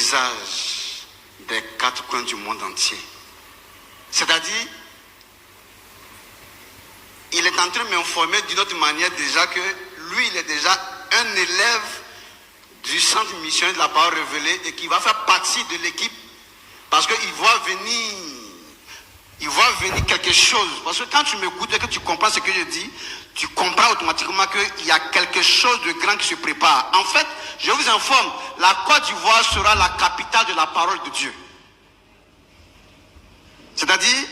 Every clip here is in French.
visage des quatre coins du monde entier. C'est-à-dire, il est en train de m'informer d'une autre manière déjà que lui, il est déjà un élève du centre missionnaire de la parole révélée et qui va faire partie de l'équipe parce qu'il voit venir quelque chose. Parce que quand tu m'écoutes et que tu comprends ce que je dis, tu comprends automatiquement qu'il y a quelque chose de grand qui se prépare. En fait, je vous informe, la Côte d'Ivoire sera la capitale de la parole de Dieu. C'est-à-dire,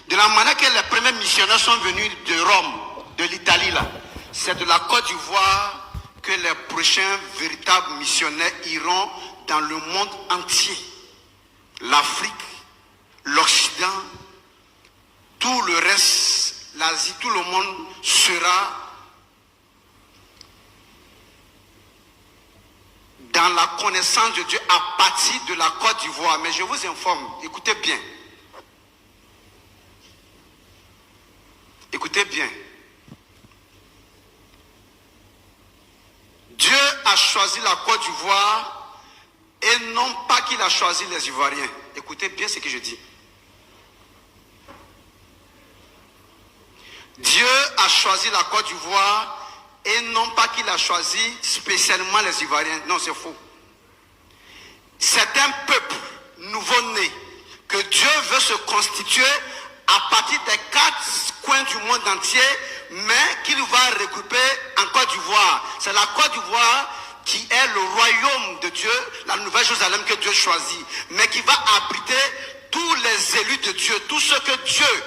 de la manière que les premiers missionnaires sont venus de Rome, de l'Italie là, c'est de la Côte d'Ivoire que les prochains véritables missionnaires iront dans le monde entier. L'Afrique, l'Occident, tout le reste, l'Asie, tout le monde sera dans la connaissance de Dieu à partir de la Côte d'Ivoire. Mais je vous informe, écoutez bien. Écoutez bien. Dieu a choisi la Côte d'Ivoire et non pas qu'il a choisi les Ivoiriens. Écoutez bien ce que je dis. Dieu a choisi la Côte d'Ivoire et non pas qu'il a choisi spécialement les Ivoiriens. Non, c'est faux. C'est un peuple nouveau-né que Dieu veut se constituer à partir des quatre coins du monde entier, mais qu'il va regrouper en Côte d'Ivoire. C'est la Côte d'Ivoire qui est le royaume de Dieu, la nouvelle Jérusalem que Dieu choisit, mais qui va abriter tous les élus de Dieu, tous ceux que Dieu,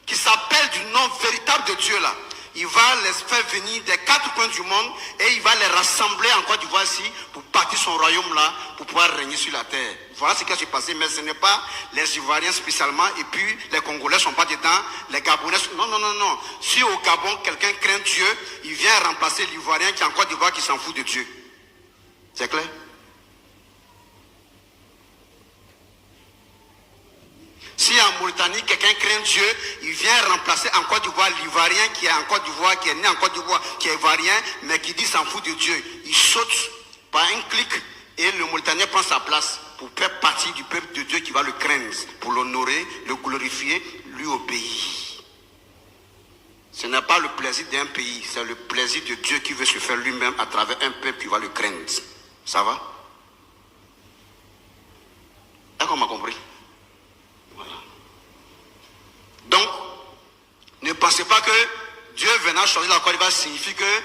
qui s'appelle du nom véritable de Dieu là, il va les faire venir des quatre coins du monde et il va les rassembler en Côte d'Ivoire ici pour bâtir son royaume là, pour pouvoir régner sur la terre. Voilà ce qui s'est passé, mais ce n'est pas les Ivoiriens spécialement, et puis les Congolais ne sont pas dedans, les Gabonais, non, non, non, non. Si au Gabon, quelqu'un craint Dieu, il vient remplacer l'Ivoirien qui est en Côte d'Ivoire qui s'en fout de Dieu. C'est clair? Si en Mauritanie, quelqu'un craint Dieu, il vient remplacer en Côte d'Ivoire l'Ivoirien qui est en Côte d'Ivoire, qui est né en Côte d'Ivoire, qui est Ivoirien, mais qui dit s'en fout de Dieu. Il saute par un clic et le Mauritanien prend sa place pour faire partie du peuple de Dieu qui va le craindre, pour l'honorer, le glorifier, lui obéir. Ce n'est pas le plaisir d'un pays, c'est le plaisir de Dieu qui veut se faire lui-même à travers un peuple qui va le craindre. Ça va? Est-ce qu'on m'a compris? Voilà. Donc, ne pensez pas que Dieu venant choisir la Côte d'Ivoire signifie que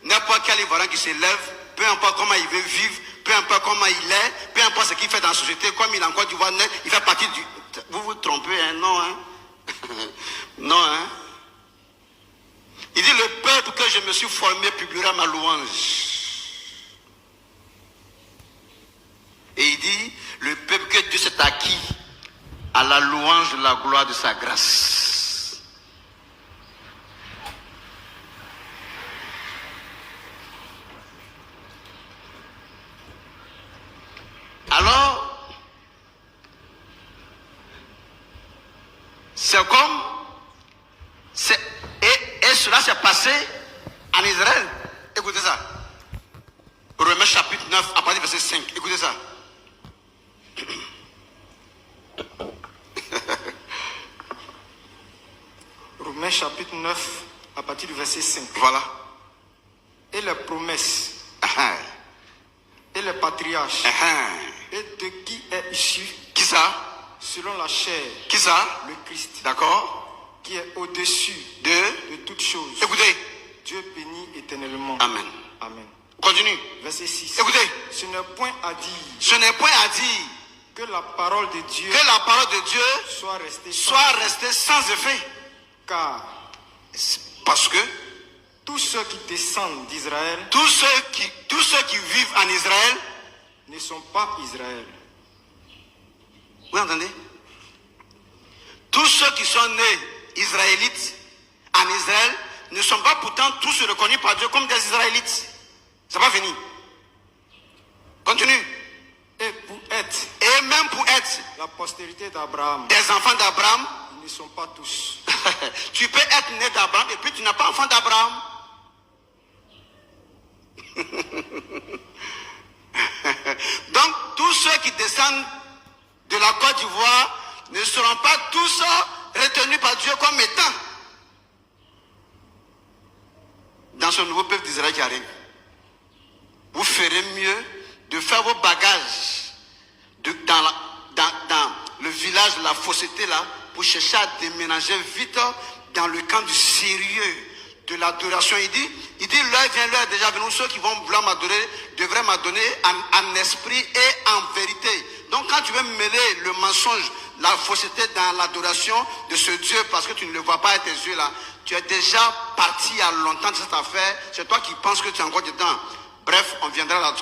n'importe quel Ivoirien qui s'élève, peu importe comment il veut vivre, peu importe comment il est, peu importe ce qu'il fait dans la société, comme il est en Côte d'Ivoire, il fait partie du... Vous vous trompez, hein? Non, hein? Non, hein? Il dit, le peuple que je me suis formé publiera ma louange. Et il dit, le peuple que Dieu s'est acquis à la louange de la gloire de sa grâce. Alors, c'est comme, et cela s'est passé en Israël. Écoutez ça. Romains chapitre 9, à partir du verset 5. Écoutez ça. Romains chapitre 9, à partir du verset 5. Voilà. Et les promesses, et les patriarches, et de qui est issu, qui ça? Selon la chair, qui ça? Le Christ. D'accord. Qui est au-dessus de toutes choses. Écoutez. Dieu béni éternellement. Amen. Amen. Continue. Verset 6. Écoutez. Ce n'est point à dire. Ce n'est point à dire. Que la parole de Dieu. Que la parole de Dieu soit restée sans effet. Car. Parce que. Tous ceux qui descendent d'Israël. Tous ceux qui vivent en Israël. Ne sont pas Israël. Vous entendez? Tous ceux qui sont nés israélites en Israël ne sont pas pourtant tous reconnus par Dieu comme des Israélites. Ça va venir. Continue. Et pour être. Et même pour être. La postérité d'Abraham. Des enfants d'Abraham. Ils ne sont pas tous. Tu peux être né d'Abraham et puis tu n'as pas enfant d'Abraham. Donc tous ceux qui descendent de la Côte d'Ivoire ne seront pas tous retenus par Dieu comme étant dans ce nouveau peuple d'Israël qui arrive. Vous ferez mieux de faire vos bagages dans le village de la fausseté là, pour chercher à déménager vite dans le camp du sérieux de l'adoration. Il dit l'heure est déjà venue. Ceux qui vont vouloir m'adorer devraient m'adorer en esprit et en vérité. Donc quand tu veux mêler le mensonge, la fausseté dans l'adoration de ce Dieu, parce que tu ne le vois pas avec tes yeux là, tu es déjà parti il y a longtemps de cette affaire. C'est toi qui penses que tu es encore dedans. Bref, on reviendra.